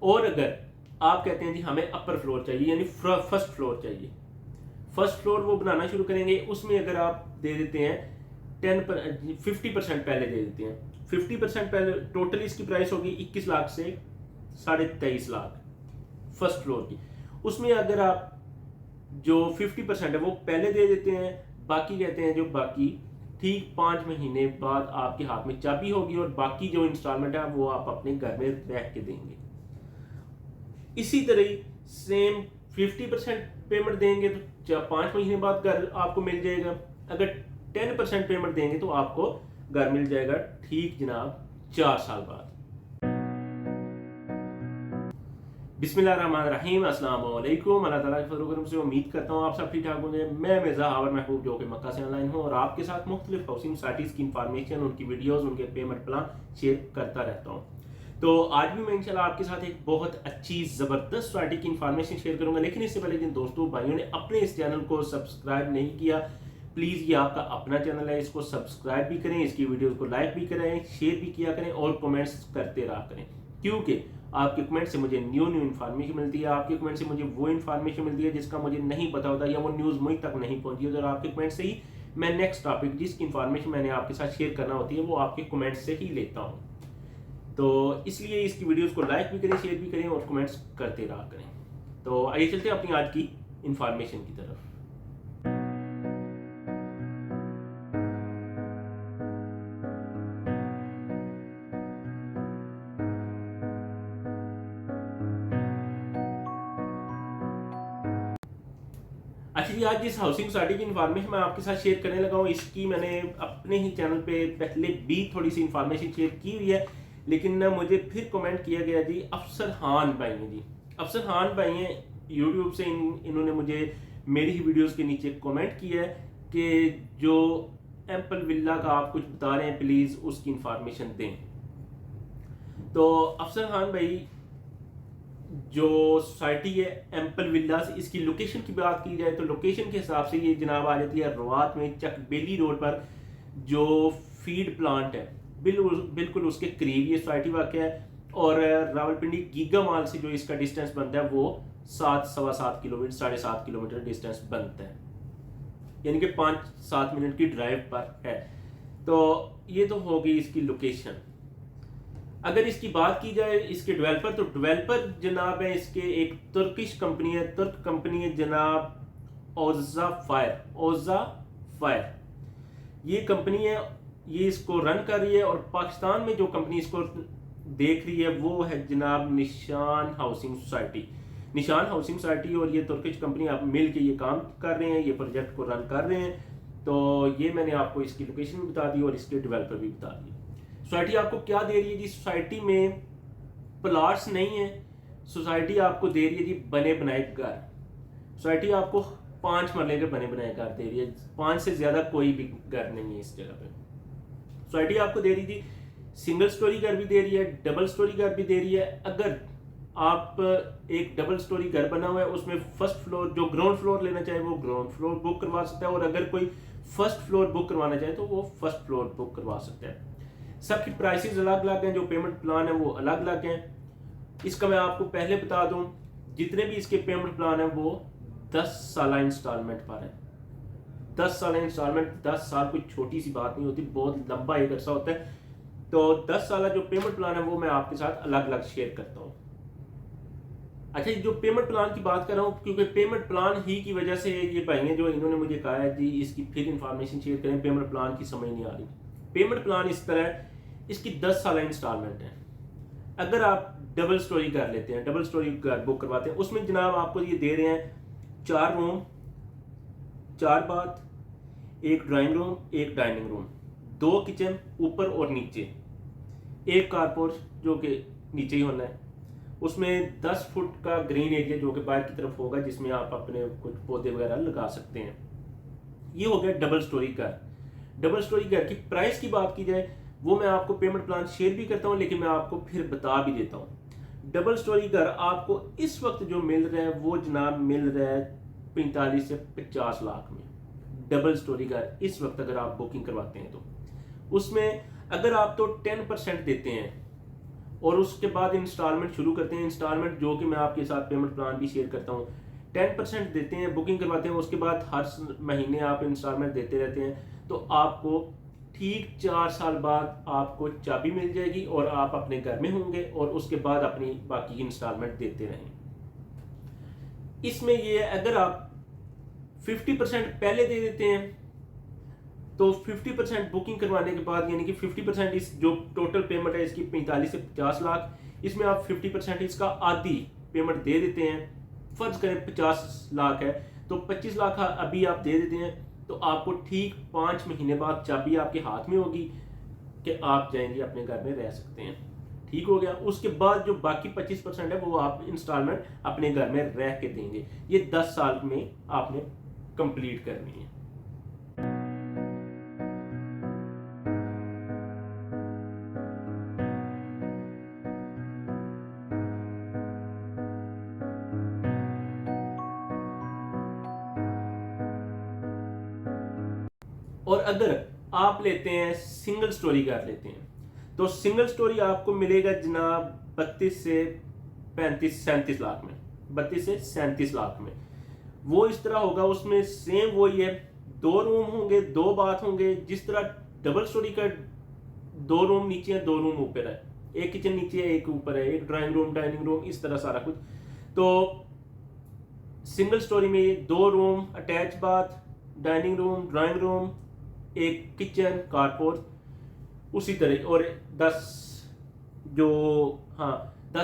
और अगर आप कहते हैं जी हमें अपर फ्लोर चाहिए यानी फर्स्ट फ्लोर चाहिए, फर्स्ट फ्लोर वो बनाना शुरू करेंगे, उसमें अगर आप दे देते हैं 50% पहले दे देते हैं, 50% पहले, टोटल इसकी प्राइस होगी 21 लाख से 23.5 लाख फर्स्ट फ्लोर की। उसमें अगर आप जो 50% है वो पहले दे देते हैं, बाकी कहते हैं जो बाकी ठीक 5 महीने बाद आपके हाथ में चाबी होगी और बाकी जो इंस्टॉलमेंट है वो आप अपने घर में रह के देंगे। इसी तरह सेम 50% पेमेंट देंगे तो 5 महीने बाद घर आपको मिल जाएगा। अगर 10% पेमेंट देंगे तो आपको घर मिल जाएगा ठीक जनाब 4 साल बाद। बिस्मिल्लाहिर्रहमानिर्रहीम, अस्सलाम वालेकुम। अल्लाह ताला के फजल करम से उम्मीद करता हूँ आप सब ठीक ठाक होंगे। मैं मिर्ज़ा हावर महबूब जो कि मक्का से ऑनलाइन हूँ और आपके साथ मुख्तलिफ हाउसिंग सोसाइटीज़ की इंफॉर्मेशन, उनकी वीडियोज़, उनके पेमेंट प्लान शेयर करता रहता हूँ। तो आज भी मैं इंशाल्लाह आपके साथ एक बहुत अच्छी ज़बरदस्त सोसाइटी की इंफॉर्मेशन शेयर करूँगा। लेकिन इससे पहले जिन दोस्तों भाइयों ने अपने इस चैनल को सब्सक्राइब नहीं किया, प्लीज़ ये आपका अपना चैनल है, इसको सब्सक्राइब भी करें, इसकी वीडियोज़ को लाइक भी करें, शेयर भी किया करें और कमेंट्स करते रहा करें, क्योंकि आपके कमेंट से मुझे न्यू इन्फॉर्मेशन मिलती है। आपके कमेंट से मुझे वो इन्फॉर्मेशन मिलती है जिसका मुझे नहीं पता होता या वो न्यूज़ मुझ तक नहीं पहुंची होती। और आपके कमेंट से ही मैं नेक्स्ट टॉपिक जिसकी इन्फॉर्मेशन मैंने आपके साथ शेयर करना होती है वो आपके कमेंट से ही लेता हूँ। तो इसलिए इसकी वीडियोज़ को लाइक भी करें, शेयर भी करें और कमेंट्स करते रहा करें। तो आइए चलते हैं अपनी आज की इन्फॉर्मेशन की तरफ। अच्छा जी, आज जिस हाउसिंग सोसाइटी की इन्फॉर्मेशन मैं आपके साथ शेयर करने लगा हूँ, इसकी मैंने अपने ही चैनल पे पहले भी थोड़ी सी इन्फॉर्मेशन शेयर की हुई है, लेकिन ना मुझे फिर कमेंट किया गया जी अफसर खान भाई हैं। जी अफसर खान भाई हैं यूट्यूब से, इन्होंने मुझे मेरी ही वीडियोस के नीचे कमेंट किया है कि जो एम्पल विला का आप कुछ बता रहे हैं प्लीज़ उसकी इन्फॉर्मेशन दें। तो अफसर खान भाई, जो सोसाइटी है एम्पल विलास, इसकी लोकेशन की बात की जाए तो लोकेशन के हिसाब से ये जनाब आ जाती है रवात में, चकबेली रोड पर जो फीड प्लांट है बिल्कुल उसके करीब ये सोसाइटी वाक़ है। और रावलपिंडी गीगा माल से जो इसका डिस्टेंस बनता है वो 7-7.25 किलोमीटर, 7.5 किलोमीटर डिस्टेंस बनता है, यानी कि 5-7 मिनट की ड्राइव पर है। तो ये तो हो गई इसकी लोकेशन। अगर इसकी बात की जाए इसके डेवलपर, तो डेवलपर जनाब है इसके एक तुर्किश कंपनी है, तुर्क कंपनी है जनाब ओजा फायर। ये कंपनी है, ये इसको रन कर रही है। और पाकिस्तान में जो कंपनी इसको देख रही है वो है जनाब निशान हाउसिंग सोसाइटी। निशान हाउसिंग सोसाइटी और ये तुर्किश कंपनी आप मिल के ये काम कर रहे हैं, ये प्रोजेक्ट को रन कर रहे हैं। तो ये मैंने आपको इसकी लोकेशन भी बता दी और इसके डेवलपर भी बता दिए। सोसाइटी आपको क्या दे रही है जी? सोसाइटी में प्लाट्स नहीं है, सोसाइटी आपको दे रही है जी बने बनाए घर। सोसाइटी आपको 5 मरले के बने बनाए घर दे रही है, 5 से ज्यादा कोई भी घर नहीं है इस जगह पे। सोसाइटी आपको दे रही थी सिंगल स्टोरी घर भी दे रही है, डबल स्टोरी घर भी दे रही है। अगर आप एक डबल स्टोरी घर बना हुआ है उसमें फर्स्ट फ्लोर, जो ग्राउंड फ्लोर लेना चाहे वो ग्राउंड फ्लोर बुक करवा सकता है, और अगर कोई फर्स्ट फ्लोर बुक करवाना चाहे तो वो फर्स्ट फ्लोर बुक करवा सकता है। सबकी प्राइसेस अलग अलग हैं, जो पेमेंट प्लान है वो अलग अलग हैं। इसका मैं आपको पहले बता दूं, जितने भी इसके पेमेंट प्लान है वो 10 साल इंस्टॉलमेंट पर है। 10 साल इंस्टॉलमेंट, 10 साल कोई छोटी सी बात नहीं होती, बहुत लंबा एक अर्सा होता है। तो 10 साल जो पेमेंट प्लान है वो मैं आपके साथ अलग अलग शेयर करता हूँ। अच्छा, जो पेमेंट प्लान की बात कर रहा हूँ, क्योंकि पेमेंट प्लान ही की वजह से ये भाई हैं जो इन्होंने मुझे कहा है जी इसकी फिर इंफॉर्मेशन शेयर करें, पेमेंट प्लान की समझ नहीं आ रही। पेमेंट प्लान इस तरह है, इसकी 10 साल इंस्टॉलमेंट है। अगर आप डबल स्टोरी घर लेते हैं, डबल स्टोरी घर बुक करवाते हैं, उसमें जनाब आपको ये दे रहे हैं 4 room, 4 bath, 1 drawing room, 1 dining room, 2 kitchen ऊपर और नीचे, 1 कारपोर्च जो कि नीचे ही होना है, उसमें 10 फुट का ग्रीन एरिया जो कि बाहर की तरफ होगा जिसमें आप अपने कुछ पौधे वगैरह लगा सकते हैं। ये हो गया डबल स्टोरी घर। डबल स्टोरी घर की प्राइस की बात की जाए वो मैं आपको पेमेंट प्लान शेयर भी करता हूं, लेकिन मैं आपको फिर बता भी देता हूं। डबल स्टोरी घर आपको इस वक्त जो मिल रहा है वो जनाब मिल रहा है 45 से 50 लाख में। डबल स्टोरी घर इस वक्त अगर आप बुकिंग करवाते हैं तो उसमें अगर आप तो 10% देते हैं और उसके बाद इंस्टॉलमेंट शुरू करते हैं। इंस्टॉलमेंट जो कि मैं आपके साथ पेमेंट प्लान भी शेयर करता हूँ, 10% देते हैं, बुकिंग करवाते हैं, उसके बाद हर महीने आप इंस्टॉलमेंट देते रहते हैं, तो आपको ठीक 4 साल बाद आपको चाबी मिल जाएगी और आप अपने घर में होंगे और उसके बाद अपनी बाकी इंस्टॉलमेंट देते रहेंगे। इसमें ये है, अगर आप 50% पहले दे देते हैं तो 50% बुकिंग करवाने के बाद, यानी कि 50% इस जो टोटल पेमेंट है इसकी 45 से 50 लाख, इसमें आप 50% इसका आधी पेमेंट दे देते हैं। फर्ज करें 50 लाख है तो 25 लाख अभी आप दे देते हैं, तो आपको ठीक 5 महीने बाद चाबी आपके हाथ में होगी कि आप जाएंगे अपने घर में रह सकते हैं। ठीक हो गया। उसके बाद जो बाकी 25% है वो आप इंस्टॉलमेंट अपने घर में रह के देंगे। ये 10 साल में आपने कंप्लीट करनी है। और अगर आप लेते हैं सिंगल स्टोरी कर लेते हैं तो सिंगल स्टोरी आपको मिलेगा जनाब 32 से 37 लाख में, 32 से 37 लाख में। वो इस तरह होगा, उसमें सेम वही है, 2 रूम होंगे, 2 बाथ होंगे। जिस तरह डबल स्टोरी का 2 रूम नीचे है, 2 रूम ऊपर है, एक किचन नीचे है, एक ऊपर है, एक ड्राइंग रूम, डाइनिंग रूम, इस तरह सारा कुछ। तो सिंगल स्टोरी में 2 room, attach bath, dining room, drawing room, एक किचन, कारपोर्ट, उसी तरह, और 10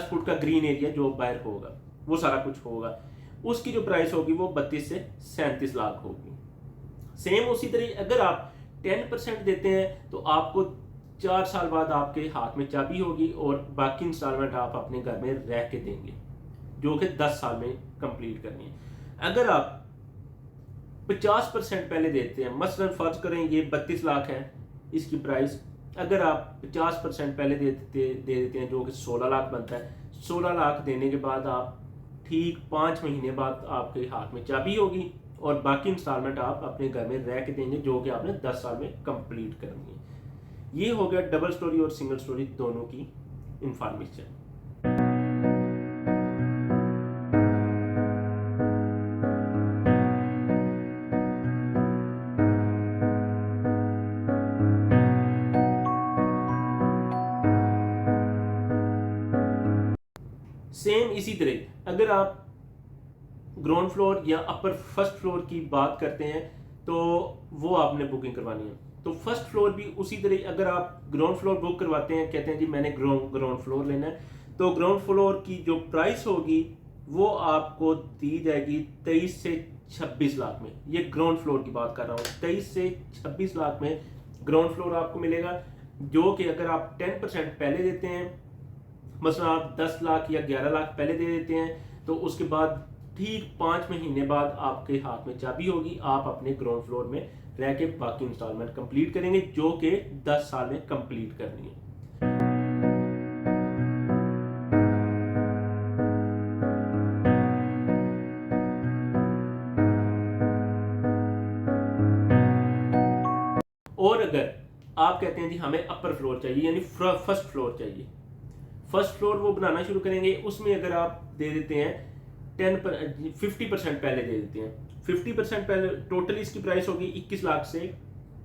फुट का ग्रीन एरिया जो बाहर होगा, वो सारा कुछ होगा। उसकी जो प्राइस होगी वो 32 से 37 लाख होगी। सेम उसी तरह अगर आप 10% देते हैं तो आपको 4 साल बाद आपके हाथ में चाबी होगी और बाकी इंस्टॉलमेंट आप अपने घर में रह के देंगे, जो कि 10 साल में कंप्लीट करनी है। अगर आप 50% पहले देते हैं, मसलन फर्ज करें ये 32 लाख है इसकी प्राइस, अगर आप 50% पहले दे देते हैं जो कि 16 लाख बनता है, 16 लाख देने के बाद आप ठीक 5 महीने बाद आपके हाथ में चाबी होगी और बाकी इंस्टॉलमेंट आप अपने घर में रह के देंगे, जो कि आपने 10 साल में कंप्लीट करनी है। ये हो गया डबल स्टोरी और सिंगल स्टोरी दोनों की इंफॉर्मेशन। सेम इसी तरह अगर आप ग्राउंड फ्लोर या अपर फर्स्ट फ्लोर की बात करते हैं तो वो आपने बुकिंग करवानी है। तो फर्स्ट फ्लोर भी उसी तरह, अगर आप ग्राउंड फ्लोर बुक करवाते हैं, कहते हैं जी मैंने ग्राउंड फ्लोर लेना है, तो ग्राउंड फ्लोर की जो प्राइस होगी वो आपको दी जाएगी 23 से 26 लाख में। ये ग्राउंड फ्लोर की बात कर रहा हूँ, 23 से 26 लाख में ग्राउंड फ्लोर आपको मिलेगा, जो कि अगर आप 10% पहले देते हैं, मसलन आप 10 लाख या 11 लाख पहले दे देते हैं, तो उसके बाद ठीक 5 महीने बाद आपके हाथ में चाबी होगी, आप अपने ग्राउंड फ्लोर में रह के बाकी इंस्टॉलमेंट कंप्लीट करेंगे, जो कि 10 साल में कंप्लीट करनी है। और अगर आप कहते हैं जी हमें अपर फ्लोर चाहिए, यानी फर्स्ट फ्लोर चाहिए, फर्स्ट फ्लोर वो बनाना शुरू करेंगे, उसमें अगर आप दे देते हैं 50% पहले दे देते हैं, 50% पहले, टोटल इसकी प्राइस होगी 21 लाख से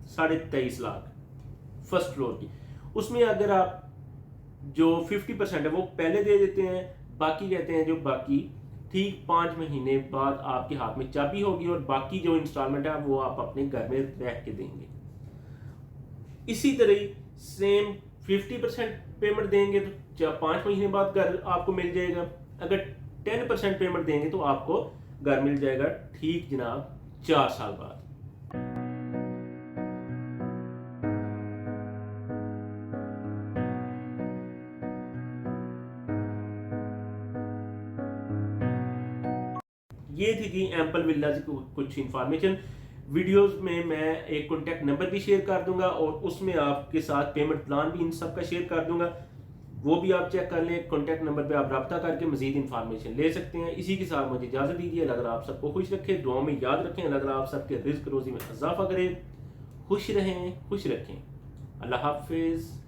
23.5 लाख फर्स्ट फ्लोर की। उसमें अगर आप जो 50% है वो पहले दे देते हैं, बाकी कहते हैं जो बाकी ठीक 5 महीने बाद आपके हाथ में चाबी होगी और बाकी जो इंस्टॉलमेंट है वो आप अपने घर में रह के देंगे। इसी तरह सेम 50% पेमेंट देंगे तो 5 महीने बाद घर आपको मिल जाएगा, अगर 10% पेमेंट देंगे तो आपको घर मिल जाएगा ठीक जनाब 4 साल बाद। ये थी जी एम्पल विल्लाज की कुछ इंफॉर्मेशन। वीडियोस में मैं एक कॉन्टैक्ट नंबर भी शेयर कर दूंगा और उसमें आपके साथ पेमेंट प्लान भी इन सब का शेयर कर दूंगा, वो भी आप चेक कर लें। कॉन्टैक्ट नंबर पे आप रब्ता करके मजीद इंफॉर्मेशन ले सकते हैं। इसी के साथ मुझे इजाजत दीजिए। अल्लाह आप सबको खुश रखे, दुआ में याद रखें। अल्लाह आप सबके रिज्क रोजी में इजाफा करे, खुश रहें, खुश रखें। अल्लाह हाफिज।